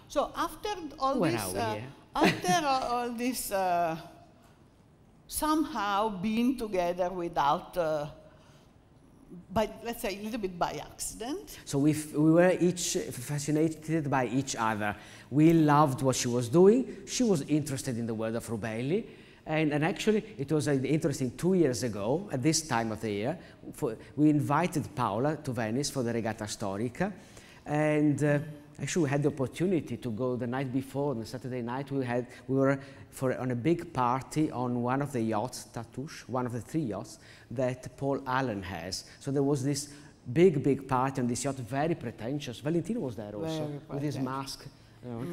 So after all Where this, are we here? after all this, somehow being together without, let's say a little bit by accident. So we were each fascinated by each other. We loved what she was doing. She was interested in the world of Rubelli. And actually, it was interesting 2 years ago, at this time of the year, we invited Paola to Venice for the Regatta Storica. And actually, we had the opportunity to go the night before, on the Saturday night, we were on a big party on one of the yachts, Tatouche, one of the 3 yachts that Paul Allen has. So there was this big party on this yacht, very pretentious. Valentino was there also, with his mask. You know.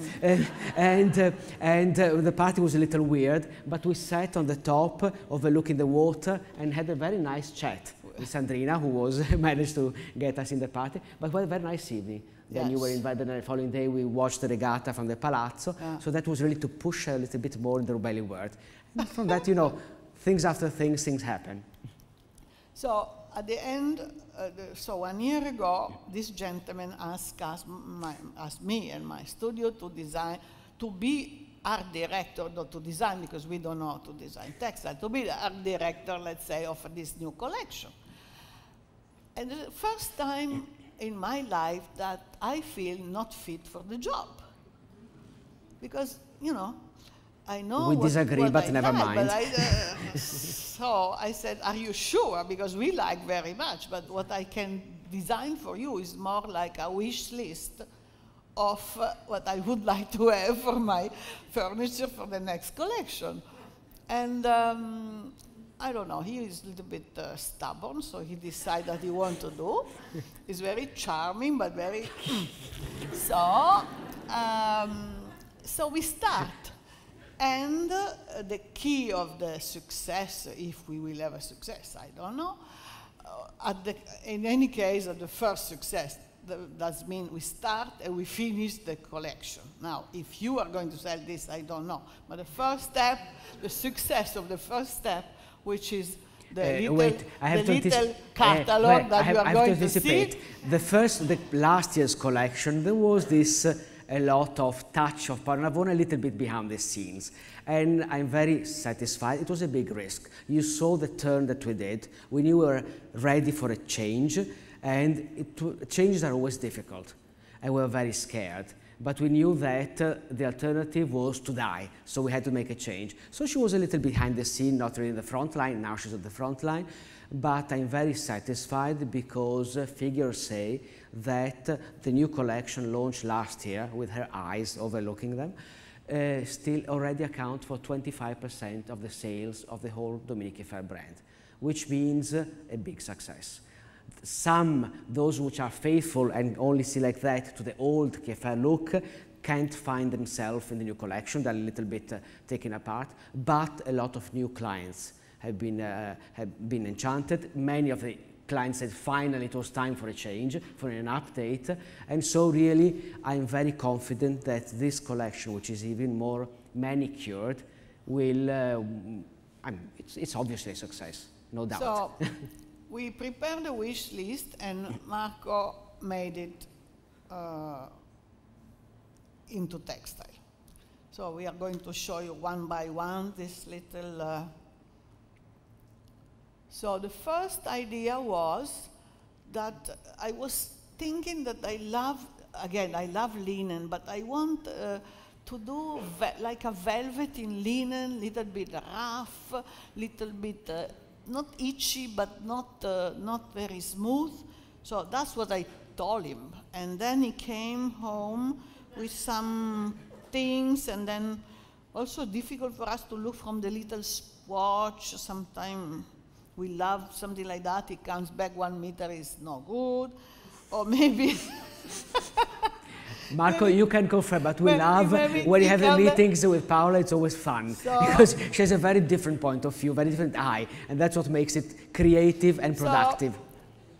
And the party was a little weird, but we sat on the top overlooking the water and had a very nice chat with Sandrina, who was managed to get us in the party. But we had a very nice evening. Then you were invited, and the following day we watched the regatta from the Palazzo. So that was really to push a little bit more in the Rubelli world. And from that, you know, things after things happen. So at the end, so 1 year ago, this gentleman asked me and my studio to design, to be art director, not to design, because we don't know how to design textile, to be the art director, let's say, of this new collection. And the first time in my life that I feel not fit for the job. Because, you know, I know we disagree, but never mind. But so I said, are you sure? Because we like very much, but what I can design for you is more like a wish list of what I would like to have for my furniture for the next collection. And I don't know, he is a little bit stubborn, so he decided that he wants to do. He's very charming, but very... So we start. And the key of the success, if we will have a success, I don't know. In any case, the first success, that means we start and we finish the collection. Now, if you are going to sell this, I don't know. But the first step, the success of the first step, which is the little catalog that you are going to see. The last year's collection, there was this a lot of touch of Paola Navone, a little bit behind the scenes. And I'm very satisfied. It was a big risk. You saw the turn that we did. We knew we were ready for a change, and changes are always difficult. And we were very scared. But we knew that the alternative was to die, so we had to make a change. So she was a little behind the scene, not really in the front line. Now she's at the front line. But I'm very satisfied because figures say that the new collection launched last year with her eyes overlooking them still already account for 25% of the sales of the whole Dominique Kieffer brand, which means a big success. Those which are faithful and only see like that to the old Kieffer look, can't find themselves in the new collection. They're a little bit taken apart, but a lot of new clients have been enchanted. Many of the clients said finally it was time for a change, for an update. And so really I'm very confident that this collection, which is even more manicured, will, it's obviously a success, no doubt. So we prepared the wish list and Marco made it into textile. So we are going to show you one by one this little so the first idea was that I was thinking that I love linen, but I want to do like a velvet in linen, little bit rough, little bit not itchy, but not very smooth. So that's what I told him. And then he came home with some things, and then also difficult for us to look from the little swatch. Sometimes we love something like that. It comes back 1 meter is no good, or maybe. Marco, you can confirm, but we love when you have the meetings with Paola. It's always fun because she has a very different point of view, very different eye, and that's what makes it creative and productive. So,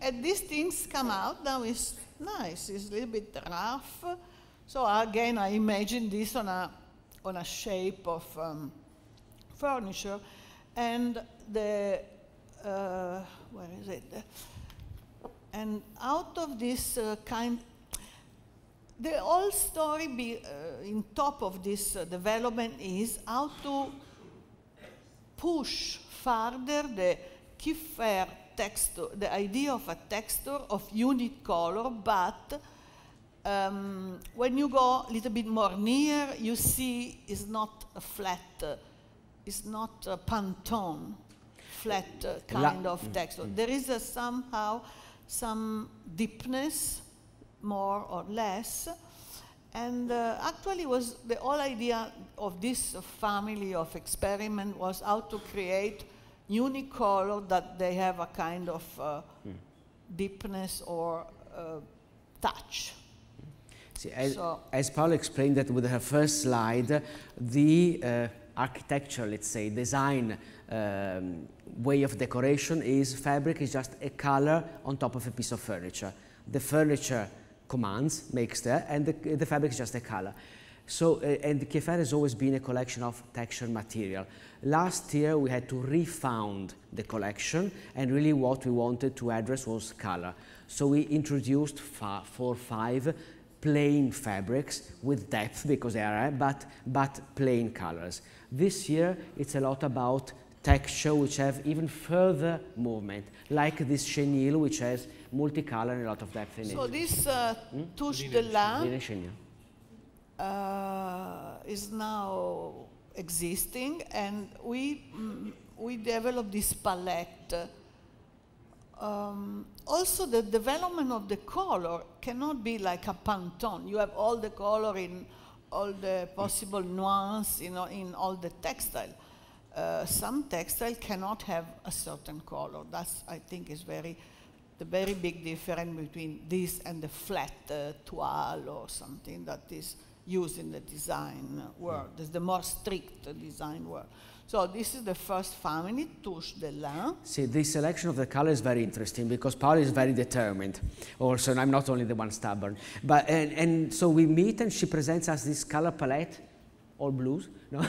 and these things come out now. It's nice. It's a little bit rough. So again, I imagine this on a shape of furniture, and the where is it? And out of this The whole story in top of this development is how to push further the Kieffer texture, the idea of a texture of unit color, but when you go a little bit more near, you see it's not a flat, it's not a Pantone flat kind of texture. There is somehow some deepness, more or less, and actually was the whole idea of this family of experiment was how to create unicolor that they have a kind of deepness or touch. See, as Paola explained that with her first slide, the architecture, let's say, design way of decoration is fabric is just a color on top of a piece of furniture. The furniture commands, makes there, and the fabric is just a color. So, and Kieffer has always been a collection of texture material. Last year we had to refound the collection, and really what we wanted to address was color. So we introduced 4 or 5 plain fabrics with depth, because they are, but plain colors. This year it's a lot about texture which have even further movement, like this chenille which has multicolor and a lot of depth in it. So this touche de lin is now existing, and we developed this palette. Also, the development of the color cannot be like a Pantone. You have all the color in all the possible nuance, you know, in all the textile. Some textile cannot have a certain color. That's, I think, is the very big difference between this and the flat toile or something that is used in the design world. It's the more strict design world. So this is the first family, touche de lin. See, the selection of the color is very interesting because Paola is very determined also, and I'm not only the one stubborn. But, and so we meet and she presents us this color palette, all blues. No?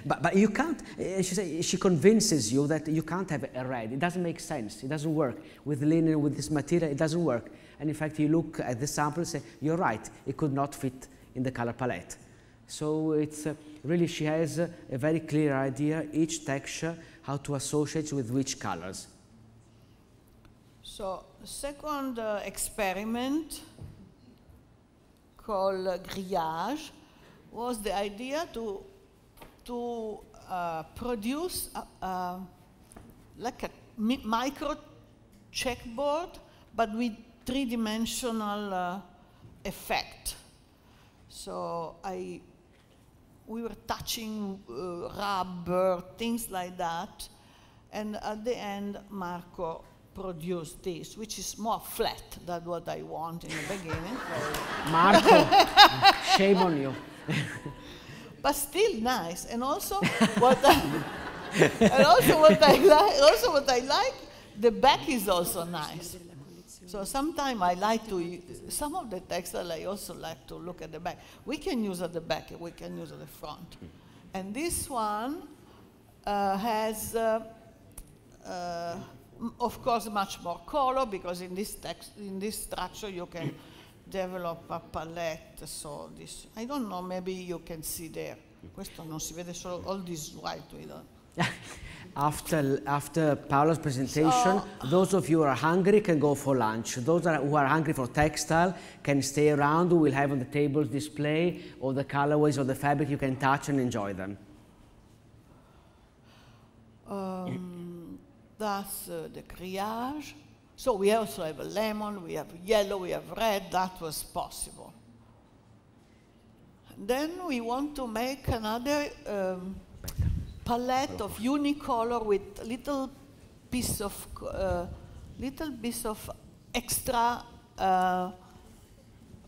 but you can't, she convinces you that you can't have a red. It doesn't make sense. It doesn't work. With linen, with this material, it doesn't work. And in fact, you look at the sample and say, you're right, it could not fit in the color palette. So it's really, she has a very clear idea, each texture, how to associate with which colors. So, second experiment called grillage was the idea to produce like a micro checkboard, but with three-dimensional effect. So we were touching rubber, things like that, and at the end Marco produced this, which is more flat than what I want in the beginning. Marco, shame on you. But still nice, and also what I like, the back is also nice. So sometimes I like to, some of the textile I also like to look at the back. We can use at the back, we can use at the front. And this one has, of course, much more color, because in this structure you can develop a palette. So this, I don't know, maybe you can see there. Questo non si vede solo, all this white we don't. After Paola's presentation, those of you who are hungry can go for lunch. Those who are hungry for textile can stay around. We will have on the tables display all the colorways of the fabric. You can touch and enjoy them. That's the grillage. So we also have a lemon, we have yellow, we have red. That was possible. Then we want to make another palette of unicolor with little piece of extra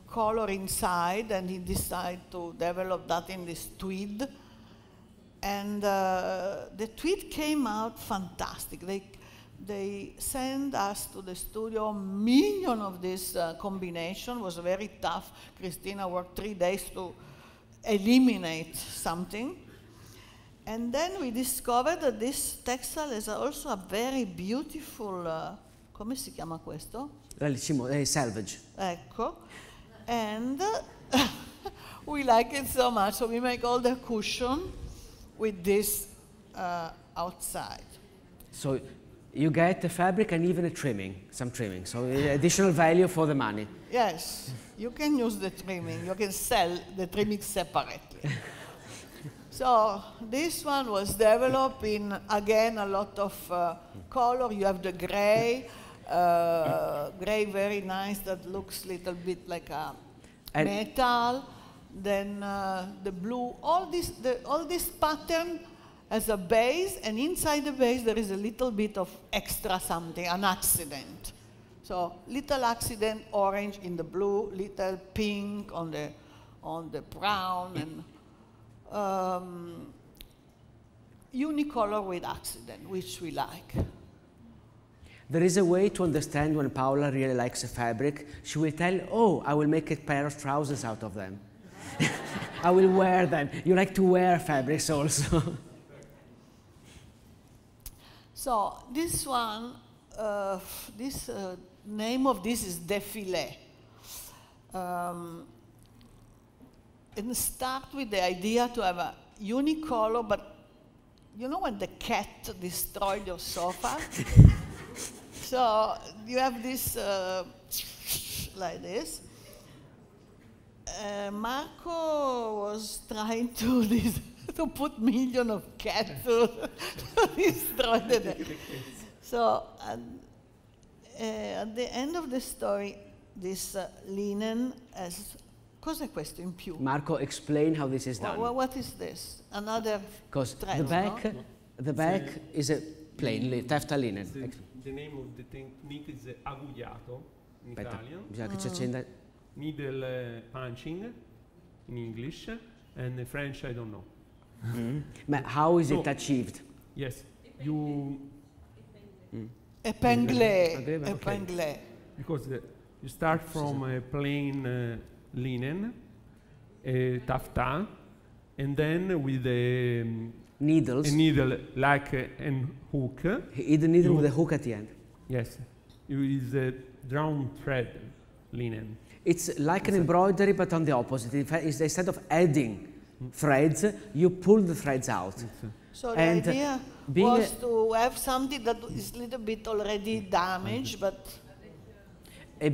color inside, and he decided to develop that in this tweed. And the tweed came out fantastic. They sent us to the studio 1 million of this combination. It was very tough. Christina worked 3 days to eliminate something. And then we discovered that this textile is also a very beautiful, come si chiama questo? Selvage. Ecco. And we like it so much, so we make all the cushion with this outside. So you get the fabric and even a trimming, some trimming, so additional value for the money. Yes, you can use the trimming. You can sell the trimming separately. So this one was developed in, again, a lot of color. You have the gray, gray very nice, that looks a little bit like a metal. Then the blue, all this pattern has a base, and inside the base there is a little bit of extra something, an accident. So little accident, orange in the blue, little pink on the brown, and unicolor with accident, which we like. There is a way to understand when Paola really likes a fabric. She will tell, oh, I will make a pair of trousers out of them. I will wear them. You like to wear fabrics also. So this one, name of this is défilé. And start with the idea to have a unicolor, but you know when the cat destroyed your sofa? So you have this like this. Marco was trying to put millions of cats to destroy the. So at the end of the story, this linen has. Cos'è questo in più? Marco, explain how this is done. What is this? Another Because thread, the back is a plain taffeta linen. The name of the technique is agugliato in Italian. Bisogna che ci accenda. Needle punching in English, and in French I don't know. But how is it achieved? Yes, you. Épinglé. Because you start from a plain linen, taffeta, and then with a needles. A needle like a hook. He hit the needle with a hook at the end. Yes, it is a drawn thread linen. It's like an embroidery, but on the opposite. Instead of adding threads, you pull the threads out. So the idea was to have something that is a little bit already damaged, but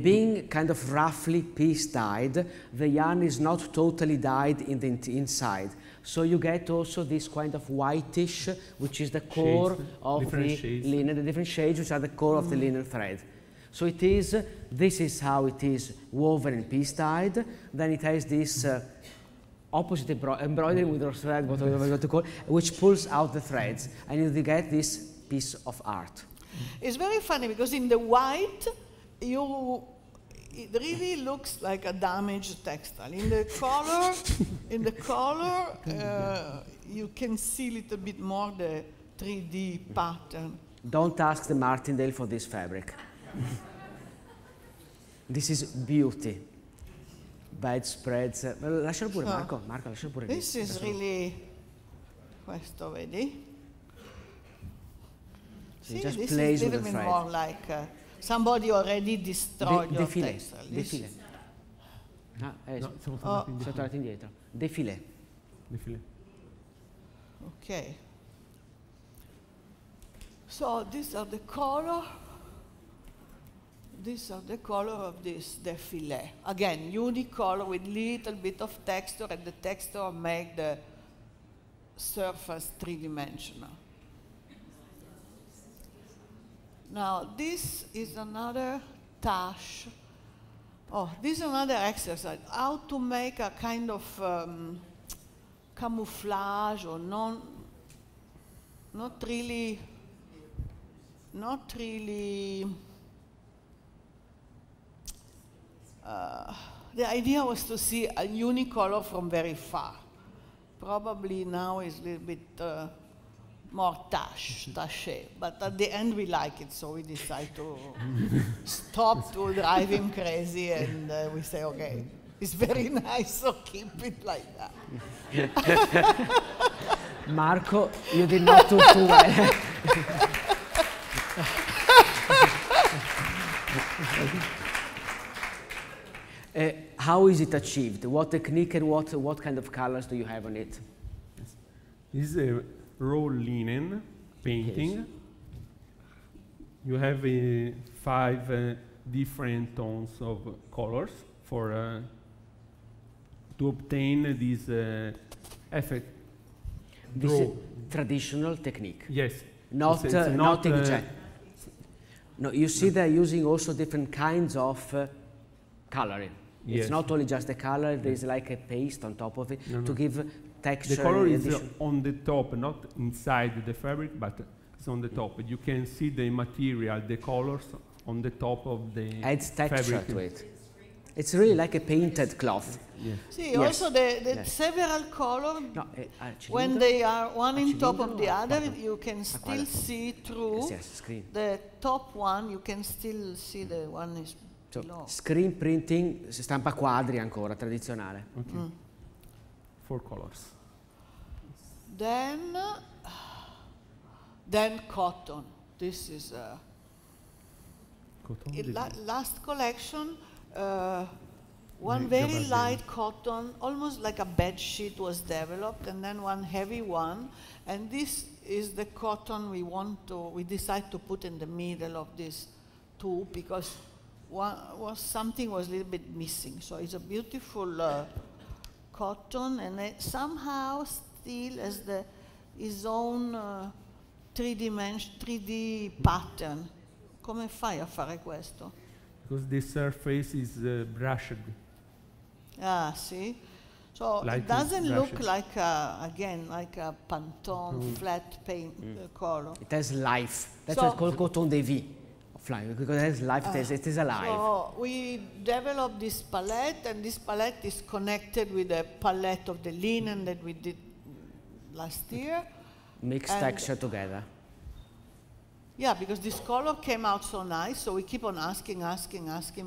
being kind of roughly piece dyed, the yarn is not totally dyed in the inside. So you get also this kind of whitish, which is the core of the linen, the different shades which are the core of the linen thread. So it is, this is how it is woven and piece dyed. Then it has this opposite embroidery with a thread, whatever you want to call it, which pulls out the threads, and you get this piece of art. It's very funny because in the white, it really looks like a damaged textile. In the color, you can see a little bit more the 3D pattern. Don't ask the Martindale for this fabric. This is beauty. Bedspreads. Lascialo pure, Marco. Marco, lascialo pure. This is really. Questo, vedi? See, just this plays is a with little the bit thread. more like somebody already destroyed your textile. Défilé. Siamo tornati indietro. Défilé. Okay. So these are the color. These are the color of this défilé. Again, unicolor with little bit of texture, and the texture make the surface three-dimensional. Now this is another tash. Oh, this is another exercise. How to make a kind of camouflage, or not really. The idea was to see a unicolor from very far. Probably now is a little bit more taché, but at the end we like it, so we decide to stop to drive him crazy, and we say, okay, it's very nice, so keep it like that. Marco, you did not do too well. How is it achieved? What technique and what kind of colors do you have on it? This is a raw linen painting. Yes. You have 5 different tones of colors for to obtain this effect. This is traditional technique. Yes. Not It's not inkjet. No, you see they're using also different kinds of coloring. Yes. It's not only just the color, there's like a paste on top of it to give texture. The color is addition. on the top, not inside the fabric, but it's on the top. You can see the material, the colors on the top of the Adds texture fabric. to it. It's really like a painted cloth. Yeah. See, Yes. also the Yes. several colors, No, when they are one in top of the cilindro, other, quadro. you can still see through. Yes, yes, screen. The top one, you can still see the one is So, below. screen printing, si stampa quadri ancora, tradizionale. Okay. 4 colors. Then cotton. This is Cotton. last collection. One Yeah, very Gabriel. light cotton, almost like a bed sheet, was developed, and then one heavy one. And this is the cotton we decide to put in the middle of this two because something was a little bit missing. So it's a beautiful cotton, and it somehow still has his own 3D pattern. Come fai a fare questo? Because the surface is brushed. Ah, see? So Like it doesn't it's look brushed. like like a Pantone flat paint color. It has life. That's So- why it's called coton de vie, flying, because it has life, it is alive. So we developed this palette, and this palette is connected with the palette of the linen that we did last year. Mix and- texture together. Yeah, because this color came out so nice, so we keep on asking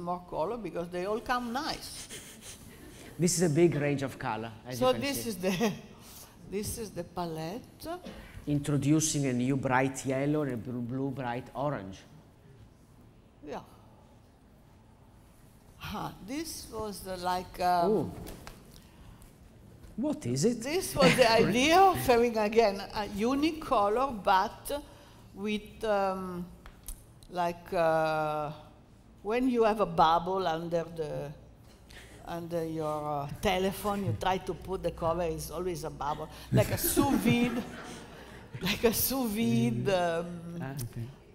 more color because they all come nice. This is a big range of color, as So you can this see. is this is the palette. Introducing a new bright yellow and a blue bright orange. Yeah. This was like. Oh. What is it? This was the idea of having again a unique color, but with when you have a bubble under your telephone, you try to put the cover. It's always a bubble, like a sous vide,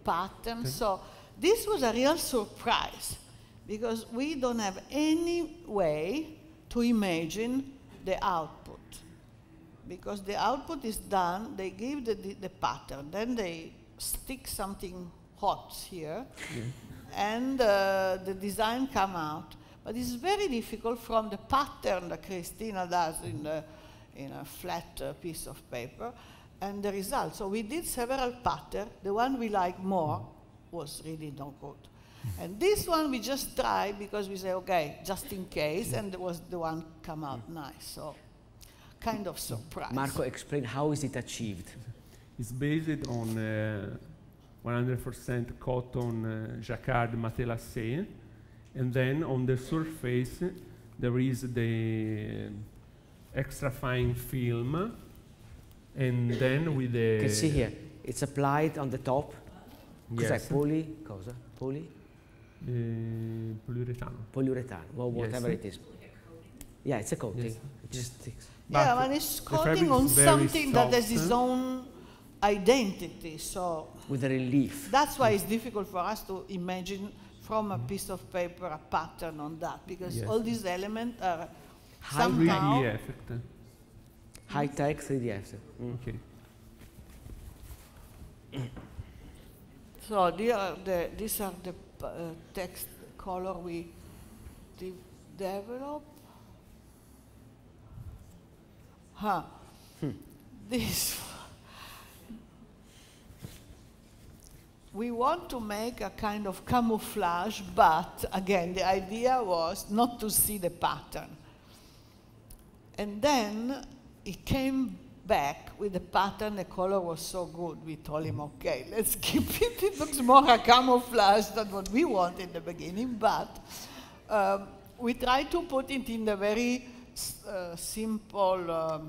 pattern. So this was a real surprise because we don't have any way to imagine the output. Because the output is done, they give the pattern, then they stick something hot here, and the design come out. But it's very difficult from the pattern that Cristina does in a flat piece of paper, and the result. So we did several patterns. The one we like more was really no good. And this one we just tried because we say, okay, just in case, and it was the one come out nice. So kind of surprise. Marco, explain how is it achieved? It's based on 100% cotton jacquard matelassé, and then on the surface there is the extra fine film, and then with the... You can see here, it's applied on the top. Cos'è? Yes. Cosa? Poly? Poliuretano. Polyurethane, well, whatever Yes. it is. Yeah, it's a coating. Yes. It just sticks. Yeah, But but it's the fabric coating is on very something that has its soft. own identity. So With a relief. that's why it's difficult for us to imagine from a piece of paper a pattern on that, because Yes. all these elements are High somehow 3D effect. High-tech 3D effect. Okay. So these are the text color we develop. This. We want to make a kind of camouflage, but again, the idea was not to see the pattern. And then it came back with the pattern, the color was so good, we told him, okay, let's keep it. It looks more a camouflage than what we want in the beginning, but we try to put it in the very simple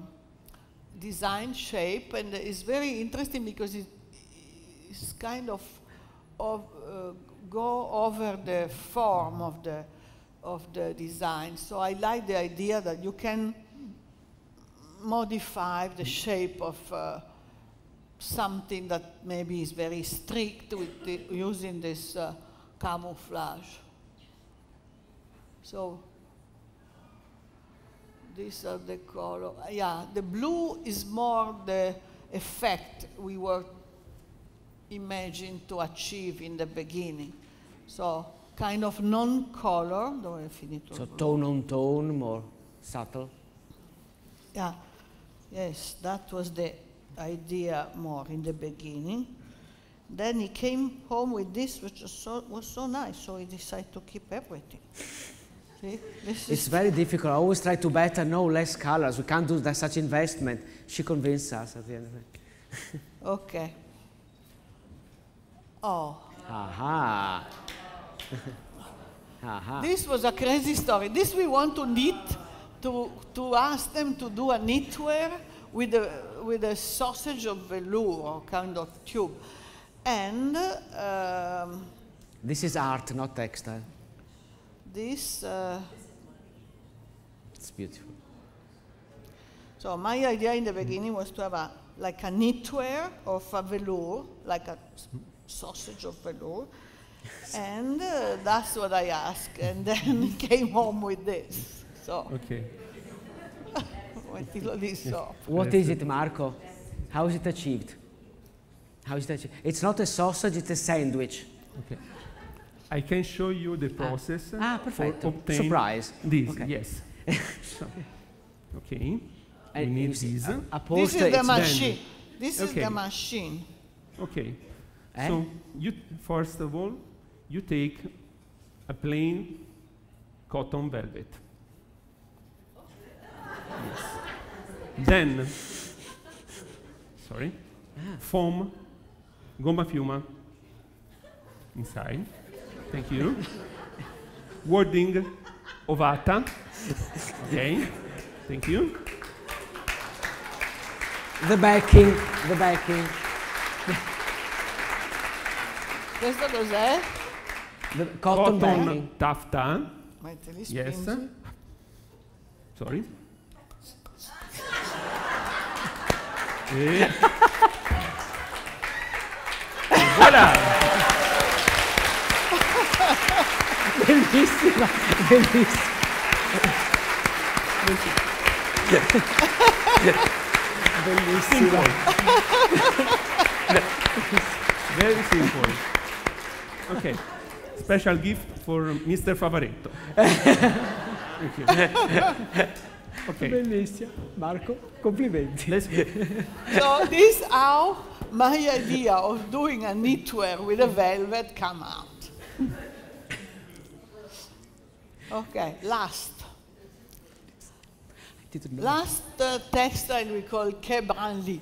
design shape, and it's very interesting because it's kind of go over the form of the design. So I like the idea that you can modify the shape of something that maybe is very strict with using this camouflage. So these are the color. Yeah, the blue is more the effect we were imagined to achieve in the beginning. So kind of non-color. So tone on tone, more subtle. Yeah, yes, that was the idea more in the beginning. Then he came home with this, which was so nice, so he decided to keep everything. See, it's very difficult. I always try to better, no, less colors. We can't do that, such investment. She convinced us at the end of it. Okay. Oh. Aha. Aha. This was a crazy story. This we want to knit, to ask them to do a knitwear with a sausage of velour, kind of tube. And this is art, not textile. This it's beautiful. So my idea in the beginning was to have like a knitwear of a velour, like a sausage of velour, and that's what I asked. And then he came home with this. So okay. What is it, Marco? How is it achieved? How is it achieved? It's not a sausage; it's a sandwich. Okay. I can show you the process for obtaining surprise. This. Okay. Yes. So, okay. We And need this. This is the machine. This is the machine. Okay. So you first of all, you take a plain cotton velvet. Yes. Then, sorry, foam, gomma piuma inside. Thank you. Wording ovata. Okay. Thank you. The backing, the backing. Questo cos'è? The cotton backing. Taffeta. Ma te li Yes. spingi? Sorry. E voilà! Bellissima, bellissima. Bellissima. Very simple. Okay. Special gift for Mr. Favaretto. Thank you. Okay. Bellissima. Marco, complimenti. Let's go. So this is how my idea of doing a knitwear with a velvet come out. Okay, last textile we call Quai Branly,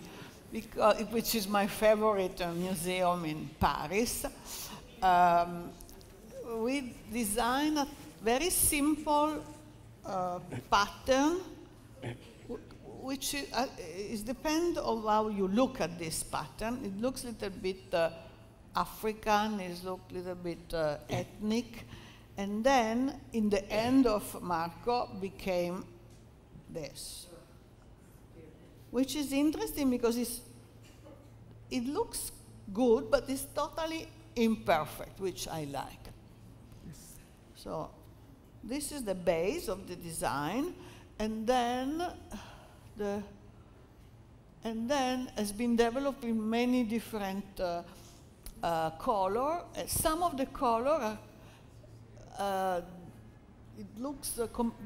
which is my favorite museum in Paris. We design a very simple pattern, which is depend on how you look at this pattern. It looks a little bit African, it looks a little bit ethnic, and then in the end of Marco became this, which is interesting because it looks good, but it's totally imperfect, which I like. So this is the base of the design, and then has been developed in many different color. Some of the color it looks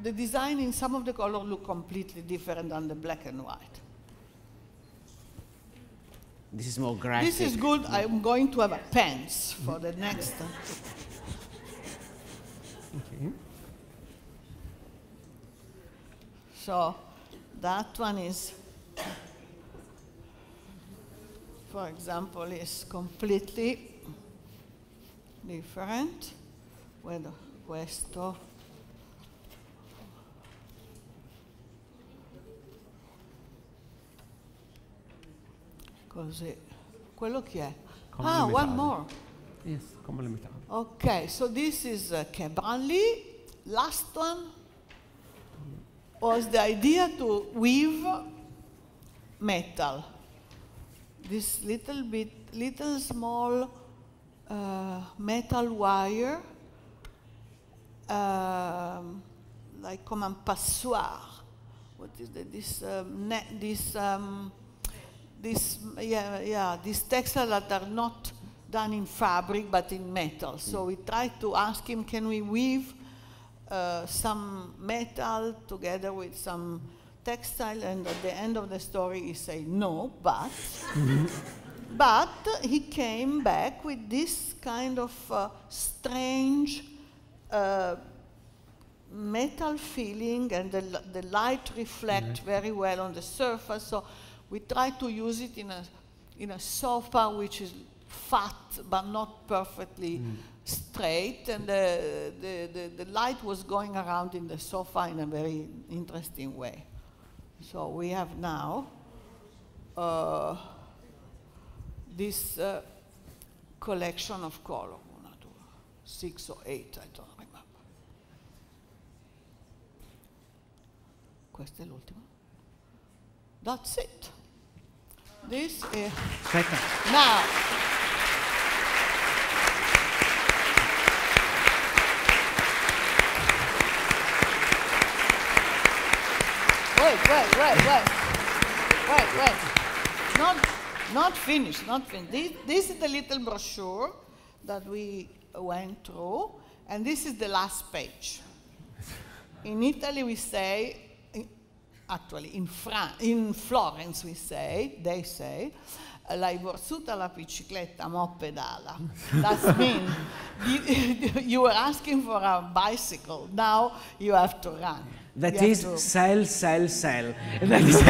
the design in some of the color look completely different than the black and white. This is more graphic. This is good. I'm going to have a pants for the next. Okay. So that one is, for example, is completely different. Questo Così. Quello chi è? Come Ah, le one metalli. more. Yes, come le metalli. Okay, so this is Branly. Last one was the idea to weave metal. This little small metal wire, like come un passoir. What is that? These textiles that are not done in fabric but in metal. So we tried to ask him, can we weave some metal together with some textile? And at the end of the story he said no, but but he came back with this kind of strange metal feeling, and the light reflects very well on the surface. So we try to use it in a sofa which is fat but not perfectly straight, and the light was going around in the sofa in a very interesting way. So we have now this collection of color, 1, 2, 6 or 8, I don't remember. Questo è l'ultimo. That's it. This is now. Wait. Not finished. This is the little brochure that we went through, and this is the last page. In Italy we say, actually in Florence they say, l'hai borsuta la bicicletta, mo pedala. That means you were asking for a bicycle, now you have to run. That is sell. That is